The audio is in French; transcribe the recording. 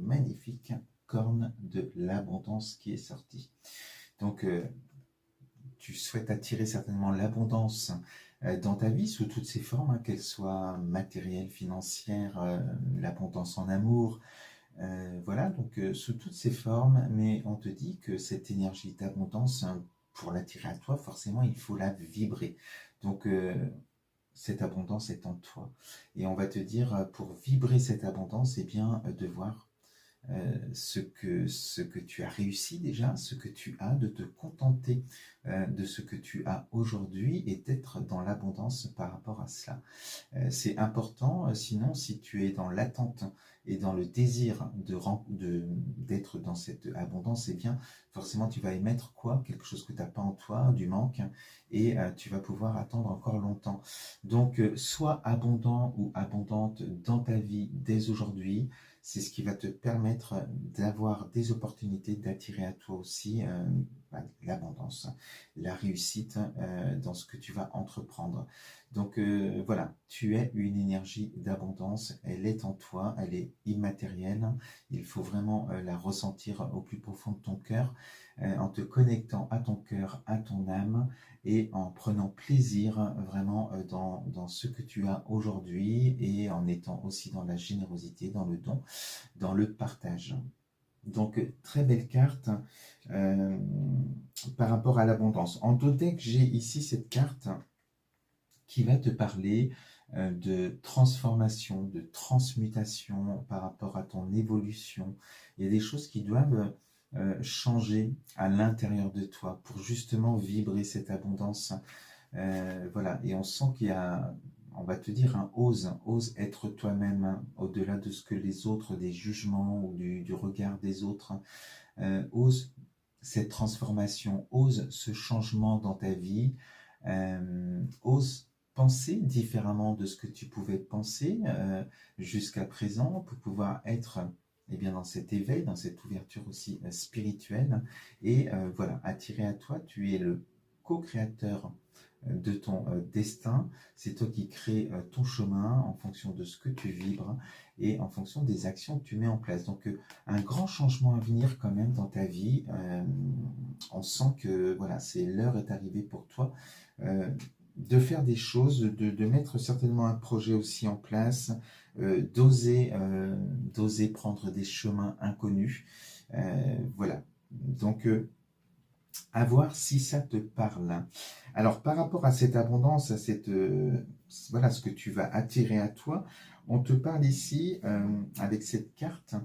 magnifique corne de l'abondance qui est sortie. Donc, tu souhaites attirer certainement l'abondance dans ta vie sous toutes ses formes, hein, qu'elles soient matérielles, financières, l'abondance en amour, voilà, donc sous toutes ces formes, mais on te dit que cette énergie d'abondance, hein, pour l'attirer à toi, forcément, il faut la vibrer. Donc, cette abondance est en toi. Et on va te dire, pour vibrer cette abondance, eh bien, de voir ce que tu as réussi déjà, ce que tu as, de te contenter de ce que tu as aujourd'hui et d'être dans l'abondance par rapport à cela. C'est important, sinon si tu es dans l'attente et dans le désir d'être dans cette abondance, eh bien forcément tu vas émettre quoi? Quelque chose que tu n'as pas en toi, du manque, et tu vas pouvoir attendre encore longtemps. Donc sois abondant ou abondante dans ta vie dès aujourd'hui. C'est ce qui va te permettre d'avoir des opportunités, d'attirer à toi aussi l'abondance, la réussite dans ce que tu vas entreprendre. Donc voilà, tu es une énergie d'abondance, elle est en toi, elle est immatérielle, il faut vraiment la ressentir au plus profond de ton cœur, en te connectant à ton cœur, à ton âme, et en prenant plaisir vraiment dans ce que tu as aujourd'hui, et en étant aussi dans la générosité, dans le don, dans le partage. Donc, très belle carte par rapport à l'abondance. En totem, j'ai ici cette carte qui va te parler de transformation, de transmutation par rapport à ton évolution. Il y a des choses qui doivent changer à l'intérieur de toi pour justement vibrer cette abondance. Voilà, et on sent qu'il y a, on va te dire, hein, ose être toi-même, hein, au-delà de ce que les autres, des jugements ou du regard des autres, ose cette transformation, ose ce changement dans ta vie, ose penser différemment de ce que tu pouvais penser jusqu'à présent pour pouvoir être dans cet éveil, dans cette ouverture aussi spirituelle, et voilà, attirer à toi, tu es le co-créateur de ton destin, c'est toi qui crée ton chemin en fonction de ce que tu vibres et en fonction des actions que tu mets en place. Donc un grand changement à venir quand même dans ta vie, on sent que voilà, l'heure est arrivée pour toi de faire des choses, de mettre certainement un projet aussi en place, d'oser prendre des chemins inconnus, voilà, donc à voir si ça te parle. Alors, par rapport à cette abondance, à voilà ce que tu vas attirer à toi, on te parle ici, avec cette carte,